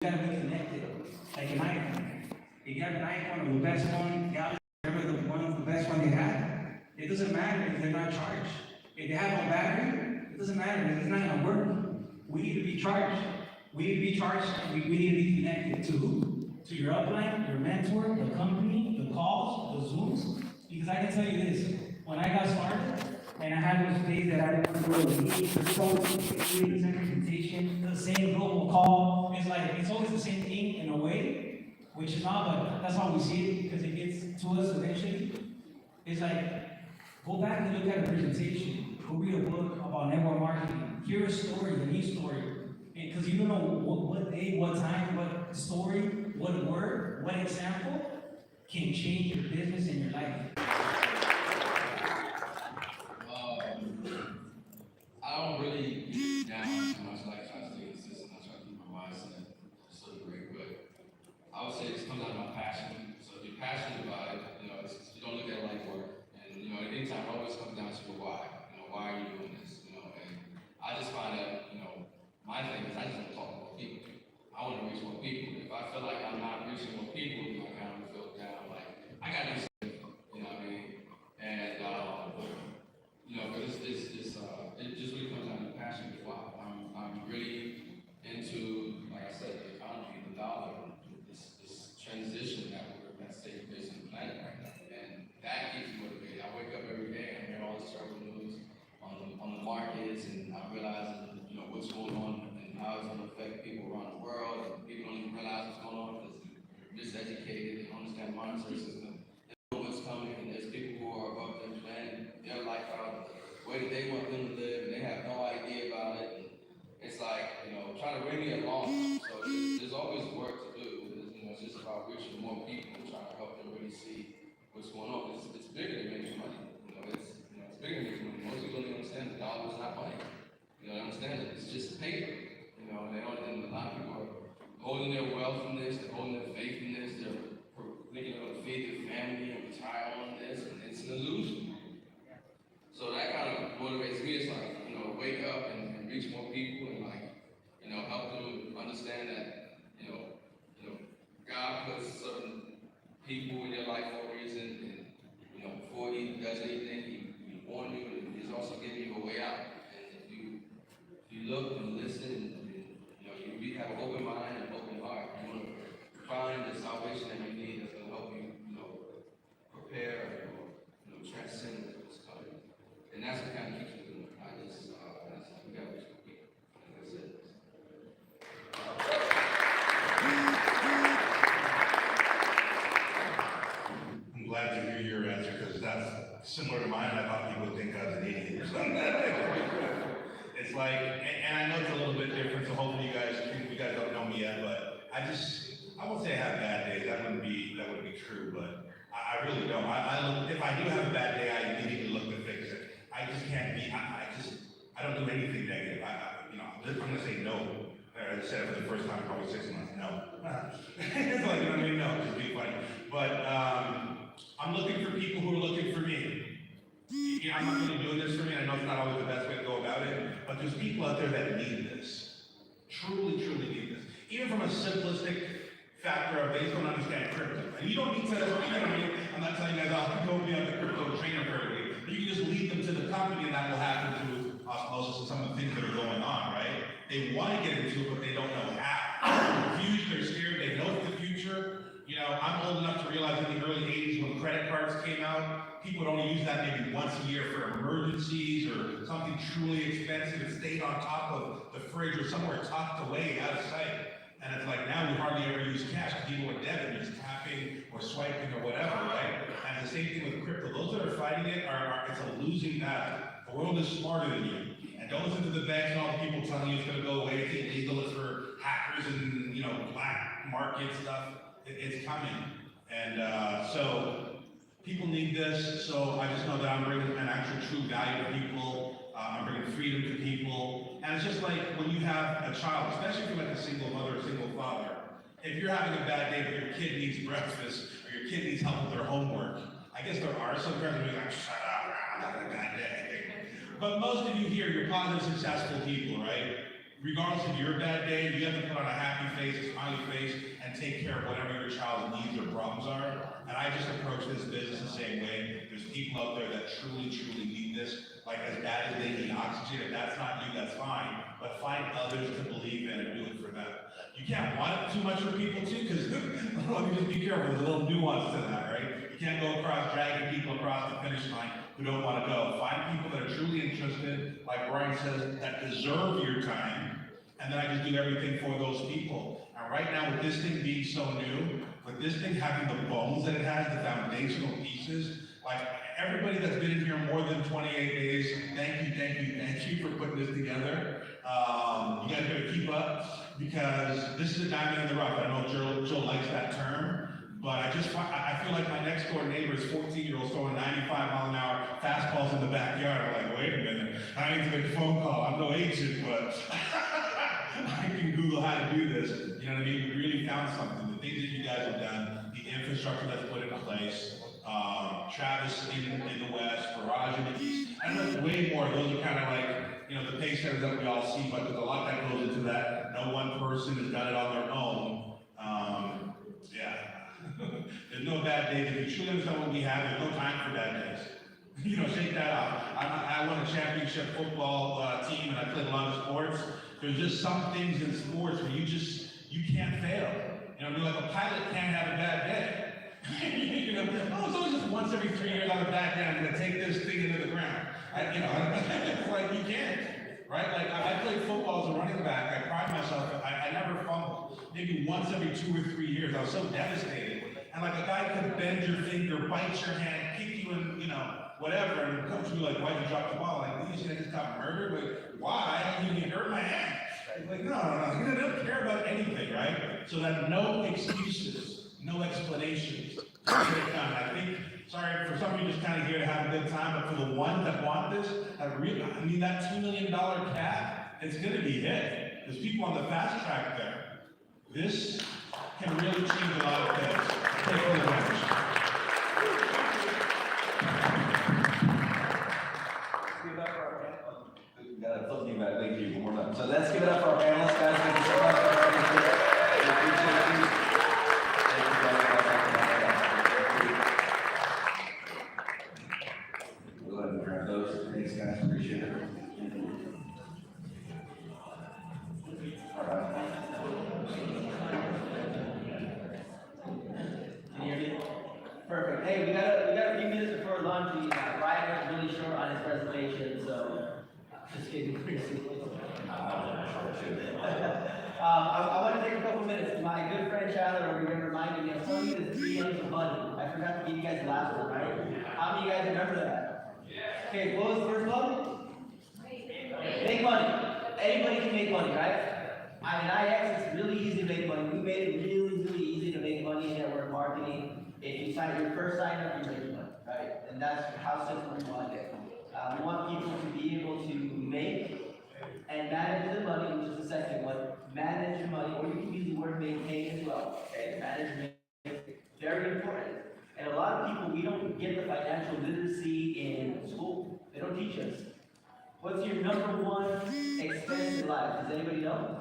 gotta be connected. Like an iPhone. If you have an iPhone or the best one, one of the best one they have, it doesn't matter if they're not charged. If they have no battery, it doesn't matter if it's not gonna work. We need to be charged. We need to be charged. We need to be connected to who? To your upline, your mentor, the company, the calls, the Zooms. Because I can tell you this, when I got started, and I had those days that I didn't want to go to meetings or so, meetings and presentation, the same global call. It's like, it's always the same thing in a way, which is not, but that's how we see it because it gets to us eventually. It's like, go back and look at the presentation. Go read a book about network marketing. Hear a story, a new story. Because you don't know what day, what time, what story, what word, what example can change your business and your life. I don't really get down too much like I stay consistent. I try to keep my mindset so great, but I would say it comes out of my passion. So if you're passionate about it, you don't look at it like work. And anytime it always comes down to the why. Why are you doing this? And I just find that, my thing is I just want to talk to more people. I want to reach more people. If I feel like I'm not reaching more people, I kind of feel down. Like I got to do something, you know what I mean? And but it just really comes down to passion. Why I'm really into, like I said, the economy, the dollar, this transition that's taking place in the planet right now, and that keeps me motivated. I wake up every day and hear all this terrible news on the markets, and I'm realizing what's going on and how it's going to affect people around the world, and people don't even realize what's going on because they're miseducated, they don't understand the monetary system, they don't know what's coming, and there's people who are above them planning their life out the way that they want them to live, and they have no idea about it. And it's like, try to bring me along. So there's always work to do. It's just about reaching more people and trying to help them really see what's going on. It's bigger than making money. It's bigger than making money. Most people don't understand the dollar is not money. They understand it. It's just paper. And they don't. And a lot of people are holding their wealth from this. They're holding their faith in this. They're thinking they're going to feed their family and retire on this, and it's an illusion. So that kind of motivates me. It's like, wake up and reach more people and help them understand that, God puts certain people in your life for a reason, and before He does anything, He warned you, and He's also giving you a way out. And if you look and listen, and you have an open mind and open heart, you want to find the salvation that you need that's going to help you, prepare or transcend what's coming. And that's what kind of keeps me doing it. We got to reach people. That's it. I'm glad to hear your answer because that's similar to mine. I thought people would think I was an idiot or something. It's like, and I know it's a little bit different, so hopefully you guys don't know me yet, but I won't say I have bad days. That wouldn't be true, but I really don't. If I do have a bad day, I immediately look to fix it. I just can't be. I don't do anything negative. I'm gonna say no. I said it for the first time in probably 6 months. No. It's like, no, just be funny. But I'm looking for people who are looking for me. I'm not really doing this for me. I know it's not always the best way to go about it, but there's people out there that need this. Truly need this. Even from a simplistic factor of they just don't understand crypto. And you don't need to, I'm not telling you guys, I'll go be on the crypto trainer for everybody. But you can just lead them to the company and that will happen through osmosis and some of the things that are going on, right? They want to get into it, but they don't know how. They're confused, they're scared, they know it's the future. I'm old enough to realize in the early 80s when credit cards came out, people would only use that maybe once a year for emergencies or something truly expensive. It stayed on top of the fridge or somewhere tucked away out of sight. And it's like now we hardly ever use cash because people with debit are just tapping or swiping or whatever, right? And the same thing with crypto. Those that are fighting it it's a losing battle. The world is smarter than you. And don't listen to the banks and all the people telling you it's going to go away. It's illegal. It's for hackers and black market stuff. It's coming. And so people need this. So I just know that I'm bringing an actual true value to people. I'm bringing freedom to people. And it's just like when you have a child, especially if you're like a single mother or single father, if you're having a bad day but your kid needs breakfast or your kid needs help with their homework, I guess there are some parents who are like, shut up, I'm having a bad day. But most of you here, you're positive, successful people, right? regardless of your bad day, you have to put on a happy face, a smiley face, and take care of whatever your child's needs or problems are. And I just approach this business the same way. There's people out there that truly need this. Like, as bad as they need oxygen, if that's not you, that's fine. But find others to believe in and do it for them. You can't want it too much for people too, because let me just be careful, there's a little nuance to that, right? You can't go across dragging people across the finish line who don't want to go. Find people that are truly interested, like Brian says, that deserve your time, and then I just do everything for those people. And right now, with this thing being so new, with this thing having the bones that it has, the foundational pieces, like everybody that's been in here more than 28 days, thank you for putting this together. You guys better keep up, because this is a diamond in the rough. I know Joe likes that term. But I feel like my next door neighbor's 14-year-old throwing 95-mile-an-hour fastballs in the backyard. I'm like, wait a minute, I need to make a phone call. I'm no agent, but I can Google how to do this. You know what I mean? We really found something. The things that you guys have done, the infrastructure that's put in place, Travis in the west, Barrage in the east. I know there's way more. Those are kind of like, the pace setters that we all see, but there's a lot that goes into that. No one person has done it on their own. There's no bad days. If you truly understand what we have, there's no time for bad days. Shake that off. I won a championship football team, and I played a lot of sports. There's just some things in sports where you can't fail. Like a pilot can't have a bad day. It's only just once every 3 years on a bad day, I'm going to take this thing into the ground. It's like you can't, right? Like I played football as a running back. I pride myself. I never fumbled. Maybe once every 2 or 3 years. I was so devastated. And like a guy could bend your finger, bite your hand, kick you in, whatever. And the coach would be like, why'd you drop the ball? Like, did you see I just got murdered? Like, why? You hurt my hand. Like, no. They don't care about anything, right? So that no excuses, no explanations. I think, sorry, for some of you just kind of here to have a good time, but for the ones that want this, that $2 million cap, it's going to be hit. There's people on the fast track there. This can really change a lot of things. Take full advantage. Give it up for our panelists. We got to flip me back. Thank you one more time. So let's give it up for our panelists, guys. Thank you so much. We appreciate you. Thank you guys. We'll go ahead and grab those. Thanks, guys. Appreciate it. All right. Can you hear me? Perfect. Hey, we got a few minutes before lunch. Ryan was really short on his presentation, so just kidding. I want to take a couple minutes. My good friend Chandler over here reminded me of telling you the 3 M's of money. I forgot to give you guys the last one, right? How many of you guys remember that? Okay, what was the first one? Make money. Anybody can make money, right? IX, it's really easy to make money. We made it really easy to make money in network marketing. If you sign your first sign up, you make money, right? And that's how simple we want it. We want people to be able to make and manage their money, which is the second one. Manage your money, or you can use the word maintain as well. Okay, management, very important. And a lot of people, we don't get the financial literacy in school. They don't teach us. What's your number one expense in life? Does anybody know?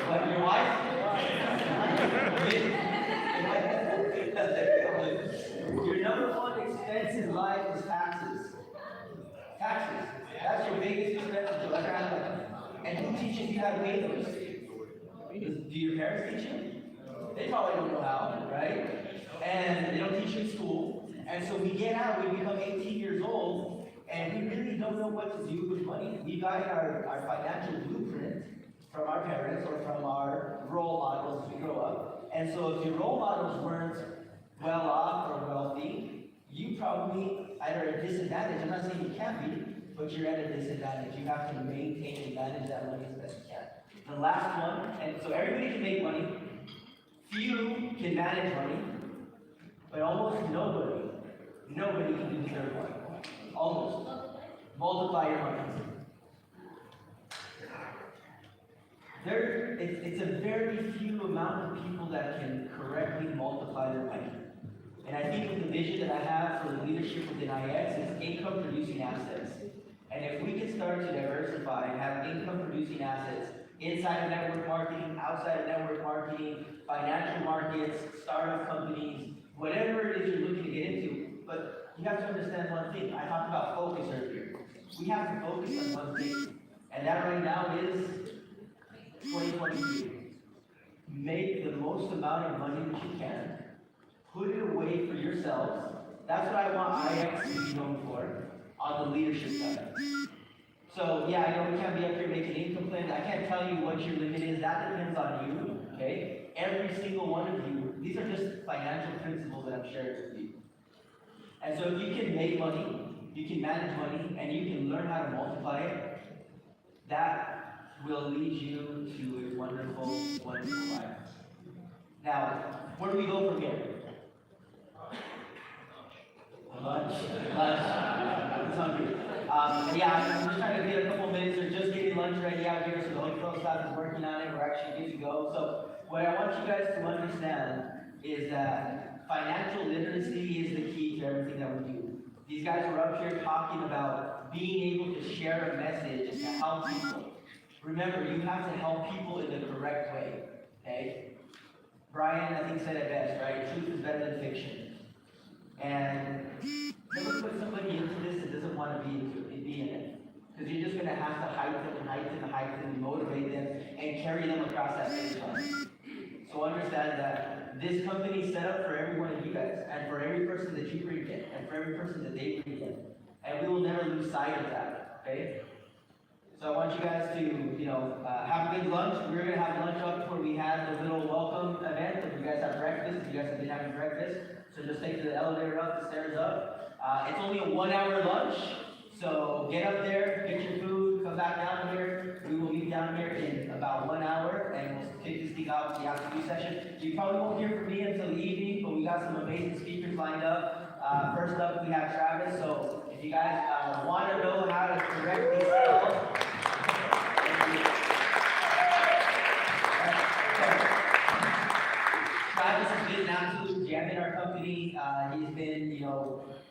Like your wife? Your number one expense in life is taxes. Taxes. That's your biggest expense. And who teaches you how to pay those? Do your parents teach you? They probably don't know how, right? And they don't teach you in school. And so we get out, we become 18 years old, and we really don't know what to do with money. We got our financial blueprint from our parents or from our role models as we grow up. And so if your role models weren't well off or wealthy, you probably are at a disadvantage. I'm not saying you can't be, but you're at a disadvantage. You have to maintain and manage that money as best you can. The last one, and so everybody can make money, few can manage money, but almost nobody can do the third one. Almost. Multiply your money. It's a very few amount of people that can correctly multiply their money. And I think with the vision that I have for the leadership within IX is income producing assets. And if we can start to diversify and have income producing assets inside of network marketing, outside of network marketing, financial markets, startup companies, whatever it is you're looking to get into, but you have to understand one thing. I talked about focus earlier. We have to focus on one thing, and that right now is 2023. Make the most amount of money that you can, put it away for yourselves. That's what I want IX to be known for on the leadership side. So yeah, I know we can't be up here making income plans. I can't tell you what your limit is. That depends on you, okay? Every single one of you, these are just financial principles that I'm sharing with you. And so if you can make money, you can manage money, and you can learn how to multiply it, that will lead you to a wonderful, wonderful life. Now, where do we go from here? Lunch. I'm hungry. Yeah, I'm just trying to get a couple minutes. We're just getting lunch ready out here, so the hotel staff is working on it. We're actually good to go. So, what I want you guys to understand is that financial literacy is the key to everything that we do. These guys were up here talking about being able to share a message and to help people. Remember, you have to help people in the correct way, okay? Brian, I think, said it best, right? Truth is better than fiction. And never put somebody into this that doesn't want to be in it. Because you're just going to have to hype them and motivate them and carry them across that finish line. So understand that this company is set up for every one of you guys, and for every person that you bring in, and for every person that they bring in. And we will never lose sight of that, okay? So I want you guys to, have a good lunch. We're going to have lunch up where we had the little welcome event. If you guys have breakfast, if you guys have been having breakfast, so just take the elevator up, the stairs up. It's only a 1 hour lunch, so get up there, get your food, come back down here. We will meet down here in about 1 hour, and we'll kick this thing off with the afternoon session. You probably won't hear from me until the evening, but we got some amazing speakers lined up. First up, we have Travis. So if you guys want to know how to correctly sell, Travis has been an absolute gem in our company. He's been,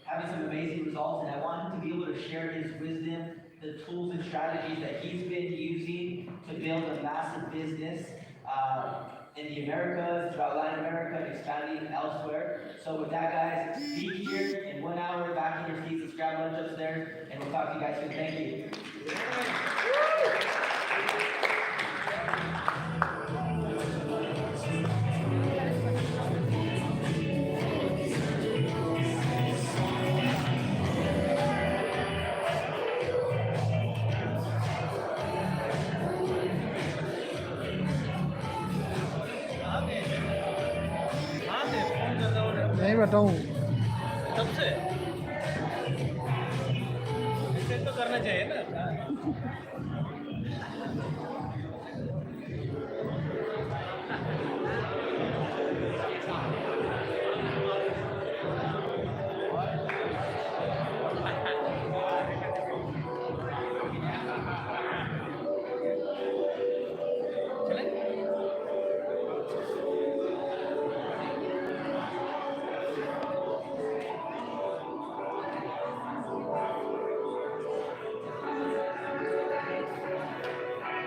having some amazing results, and I want him to be able to share his wisdom, the tools and strategies that he's been using to build a massive business in the Americas, throughout Latin America, and expanding elsewhere. So with that, guys, be here in 1 hour, back in your seats. Let's grab lunch upstairs, and we'll talk to you guys soon. Thank you. नहीं बताऊँ तब से इसे तो करना चाहिए ना